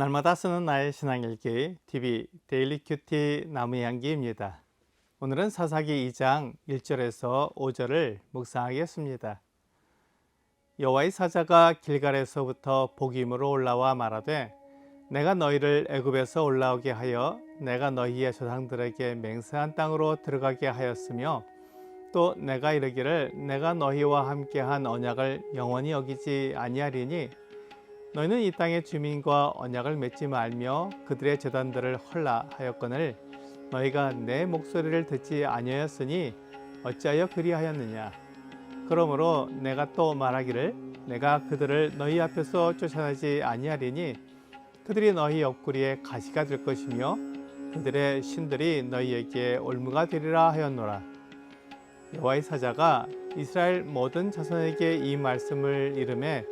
날마다 쓰는 나의 신앙일기 TV 데일리 큐티 나무의 향기입니다. 오늘은 사사기 2장 1절에서 5절을 묵상하겠습니다. 여호와의 사자가 길갈에서부터 복임으로 올라와 말하되 내가 너희를 애굽에서 올라오게 하여 내가 너희의 조상들에게 맹세한 땅으로 들어가게 하였으며 또 내가 이르기를 내가 너희와 함께한 언약을 영원히 어기지 아니하리니 너희는 이 땅의 주민과 언약을 맺지 말며 그들의 제단들을 헐라 하였거늘 너희가 내 목소리를 듣지 아니하였으니 어찌하여 그리하였느냐. 그러므로 내가 또 말하기를 내가 그들을 너희 앞에서 쫓아내지 아니하리니 그들이 너희 옆구리에 가시가 될 것이며 그들의 신들이 너희에게 올무가 되리라 하였노라. 여호와의 사자가 이스라엘 모든 자손에게 이 말씀을 이르매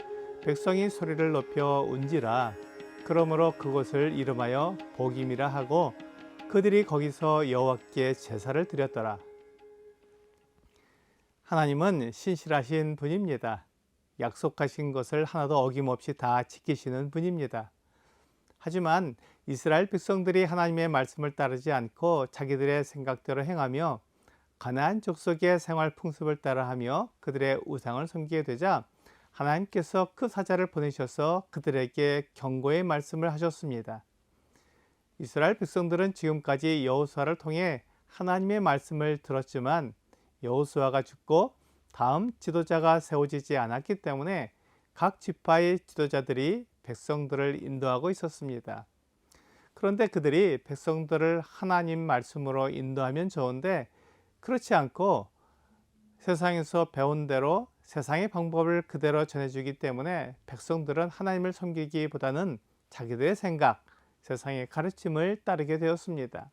백성이 소리를 높여 운지라. 그러므로 그곳을 이름하여 복임이라 하고 그들이 거기서 여호와께 제사를 드렸더라. 하나님은 신실하신 분입니다. 약속하신 것을 하나도 어김없이 다 지키시는 분입니다. 하지만 이스라엘 백성들이 하나님의 말씀을 따르지 않고 자기들의 생각대로 행하며 가나안 족속의 생활 풍습을 따라하며 그들의 우상을 섬기게 되자 하나님께서 그 사자를 보내셔서 그들에게 경고의 말씀을 하셨습니다. 이스라엘 백성들은 지금까지 여호수아를 통해 하나님의 말씀을 들었지만 여호수아가 죽고 다음 지도자가 세워지지 않았기 때문에 각 지파의 지도자들이 백성들을 인도하고 있었습니다. 그런데 그들이 백성들을 하나님 말씀으로 인도하면 좋은데 그렇지 않고 세상에서 배운 대로 세상의 방법을 그대로 전해주기 때문에 백성들은 하나님을 섬기기보다는 자기들의 생각, 세상의 가르침을 따르게 되었습니다.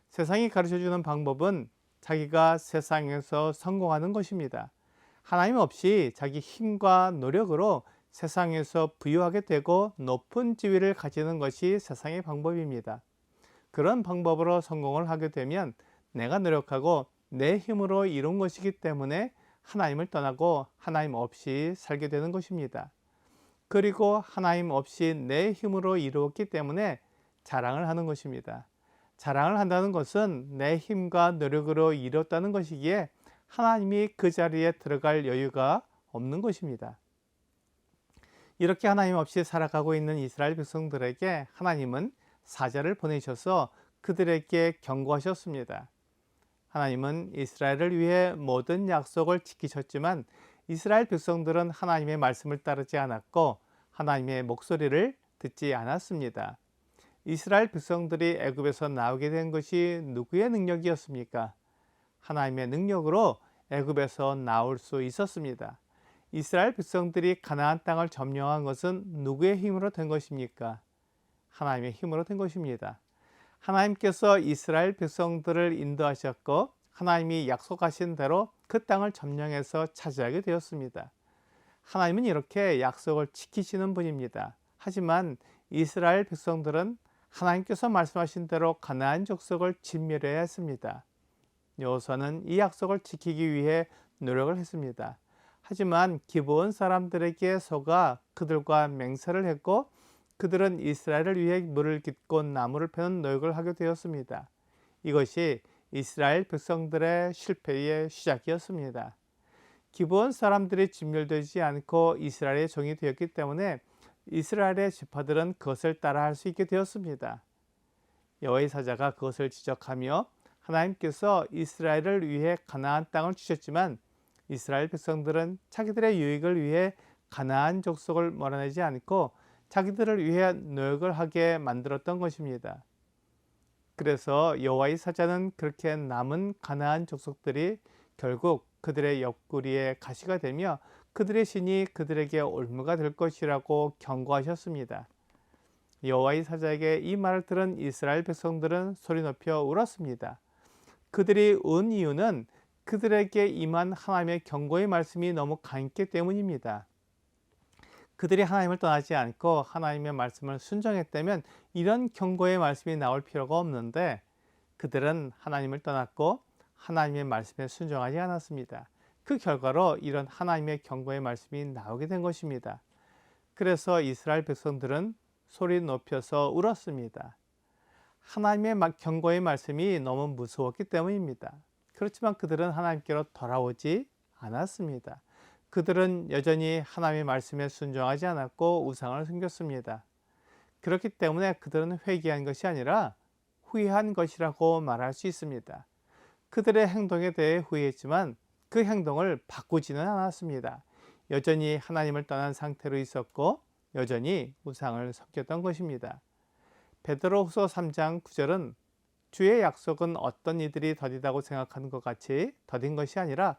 세상이 가르쳐주는 방법은 자기가 세상에서 성공하는 것입니다. 하나님 없이 자기 힘과 노력으로 세상에서 부유하게 되고 높은 지위를 가지는 것이 세상의 방법입니다. 그런 방법으로 성공을 하게 되면 내가 노력하고 내 힘으로 이룬 것이기 때문에 하나님을 떠나고 하나님 없이 살게 되는 것입니다. 그리고 하나님 없이 내 힘으로 이루었기 때문에 자랑을 하는 것입니다. 자랑을 한다는 것은 내 힘과 노력으로 이뤘다는 것이기에 하나님이 그 자리에 들어갈 여유가 없는 것입니다. 이렇게 하나님 없이 살아가고 있는 이스라엘 백성들에게 하나님은 사자를 보내셔서 그들에게 경고하셨습니다. 하나님은 이스라엘을 위해 모든 약속을 지키셨지만 이스라엘 백성들은 하나님의 말씀을 따르지 않았고 하나님의 목소리를 듣지 않았습니다. 이스라엘 백성들이 애굽에서 나오게 된 것이 누구의 능력이었습니까? 하나님의 능력으로 애굽에서 나올 수 있었습니다. 이스라엘 백성들이 가나안 땅을 점령한 것은 누구의 힘으로 된 것입니까? 하나님의 힘으로 된 것입니다. 하나님께서 이스라엘 백성들을 인도하셨고 하나님이 약속하신 대로 그 땅을 점령해서 차지하게 되었습니다. 하나님은 이렇게 약속을 지키시는 분입니다. 하지만 이스라엘 백성들은 하나님께서 말씀하신 대로 가나안 족속을 진멸해야 했습니다. 여호수아는 이 약속을 지키기 위해 노력을 했습니다. 하지만 기브온 사람들에게 속아 그들과 맹세를 했고 그들은 이스라엘을 위해 물을 깃고 나무를 패는 노력을 하게 되었습니다. 이것이 이스라엘 백성들의 실패의 시작이었습니다. 기브온 사람들이 진멸되지 않고 이스라엘의 종이 되었기 때문에 이스라엘의 지파들은 그것을 따라할 수 있게 되었습니다. 여호와의 사자가 그것을 지적하며 하나님께서 이스라엘을 위해 가나안 땅을 주셨지만 이스라엘 백성들은 자기들의 유익을 위해 가나안 족속을 몰아내지 않고 자기들을 위해 노력을 하게 만들었던 것입니다. 그래서 여호와의 사자는 그렇게 남은 가나안 족속들이 결국 그들의 옆구리에 가시가 되며 그들의 신이 그들에게 올무가 될 것이라고 경고하셨습니다. 여호와의 사자에게 이 말을 들은 이스라엘 백성들은 소리 높여 울었습니다. 그들이 운 이유는 그들에게 임한 하나님의 경고의 말씀이 너무 강했기 때문입니다. 그들이 하나님을 떠나지 않고 하나님의 말씀을 순종했다면 이런 경고의 말씀이 나올 필요가 없는데 그들은 하나님을 떠났고 하나님의 말씀에 순종하지 않았습니다. 그 결과로 이런 하나님의 경고의 말씀이 나오게 된 것입니다. 그래서 이스라엘 백성들은 소리 높여서 울었습니다. 하나님의 경고의 말씀이 너무 무서웠기 때문입니다. 그렇지만 그들은 하나님께로 돌아오지 않았습니다. 그들은 여전히 하나님의 말씀에 순종하지 않았고 우상을 섬겼습니다. 그렇기 때문에 그들은 회개한 것이 아니라 후회한 것이라고 말할 수 있습니다. 그들의 행동에 대해 후회했지만 그 행동을 바꾸지는 않았습니다. 여전히 하나님을 떠난 상태로 있었고 여전히 우상을 섬겼던 것입니다. 베드로후서 3장 9절은 주의 약속은 어떤 이들이 더디다고 생각하는 것 같이 더딘 것이 아니라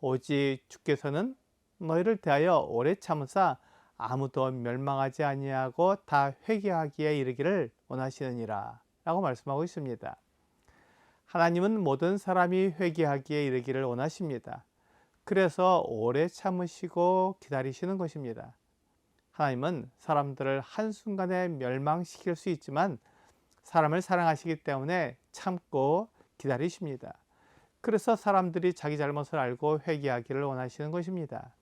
오직 주께서는 너희를 대하여 오래 참으사 아무도 멸망하지 아니하고 다 회개하기에 이르기를 원하시느니라 라고 말씀하고 있습니다. 하나님은 모든 사람이 회개하기에 이르기를 원하십니다. 그래서 오래 참으시고 기다리시는 것입니다. 하나님은 사람들을 한순간에 멸망시킬 수 있지만 사람을 사랑하시기 때문에 참고 기다리십니다. 그래서 사람들이 자기 잘못을 알고 회개하기를 원하시는 것입니다.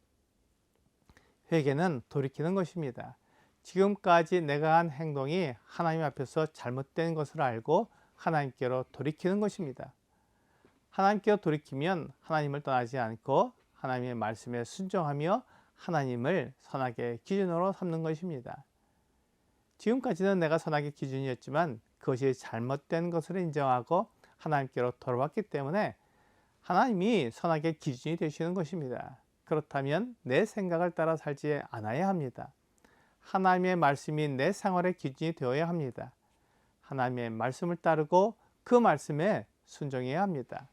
회개는 돌이키는 것입니다. 지금까지 내가 한 행동이 하나님 앞에서 잘못된 것을 알고 하나님께로 돌이키는 것입니다. 하나님께로 돌이키면 하나님을 떠나지 않고 하나님의 말씀에 순종하며 하나님을 선악의 기준으로 삼는 것입니다. 지금까지는 내가 선악의 기준이었지만 그것이 잘못된 것을 인정하고 하나님께로 돌아왔기 때문에 하나님이 선악의 기준이 되시는 것입니다. 그렇다면 내 생각을 따라 살지 않아야 합니다. 하나님의 말씀이 내 생활의 기준이 되어야 합니다. 하나님의 말씀을 따르고 그 말씀에 순종해야 합니다.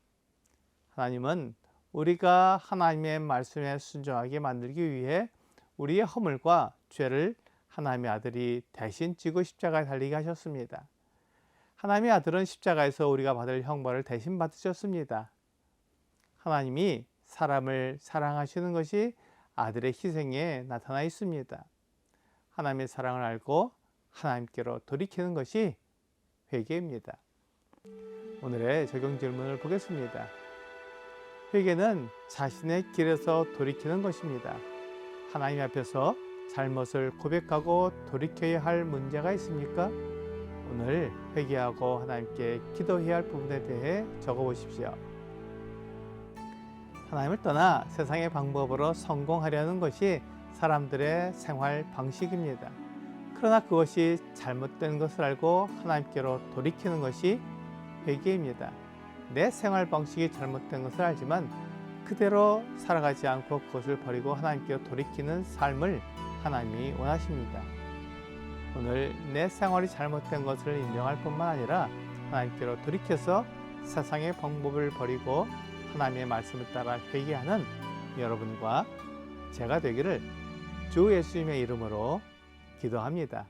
하나님은 우리가 하나님의 말씀에 순종하게 만들기 위해 우리의 허물과 죄를 하나님의 아들이 대신 지고 십자가에 달리게 하셨습니다. 하나님의 아들은 십자가에서 우리가 받을 형벌을 대신 받으셨습니다. 하나님이 사람을 사랑하시는 것이 아들의 희생에 나타나 있습니다. 하나님의 사랑을 알고 하나님께로 돌이키는 것이 회개입니다. 오늘의 적용 질문을 보겠습니다. 회개는 자신의 길에서 돌이키는 것입니다. 하나님 앞에서 잘못을 고백하고 돌이켜야 할 문제가 있습니까? 오늘 회개하고 하나님께 기도해야 할 부분에 대해 적어보십시오. 하나님을 떠나 세상의 방법으로 성공하려는 것이 사람들의 생활 방식입니다. 그러나 그것이 잘못된 것을 알고 하나님께로 돌이키는 것이 회개입니다. 내 생활 방식이 잘못된 것을 알지만 그대로 살아가지 않고 그것을 버리고 하나님께로 돌이키는 삶을 하나님이 원하십니다. 오늘 내 생활이 잘못된 것을 인정할 뿐만 아니라 하나님께로 돌이켜서 세상의 방법을 버리고 하나님의 말씀을 따라 회개하는 여러분과 제가 되기를 주 예수님의 이름으로 기도합니다.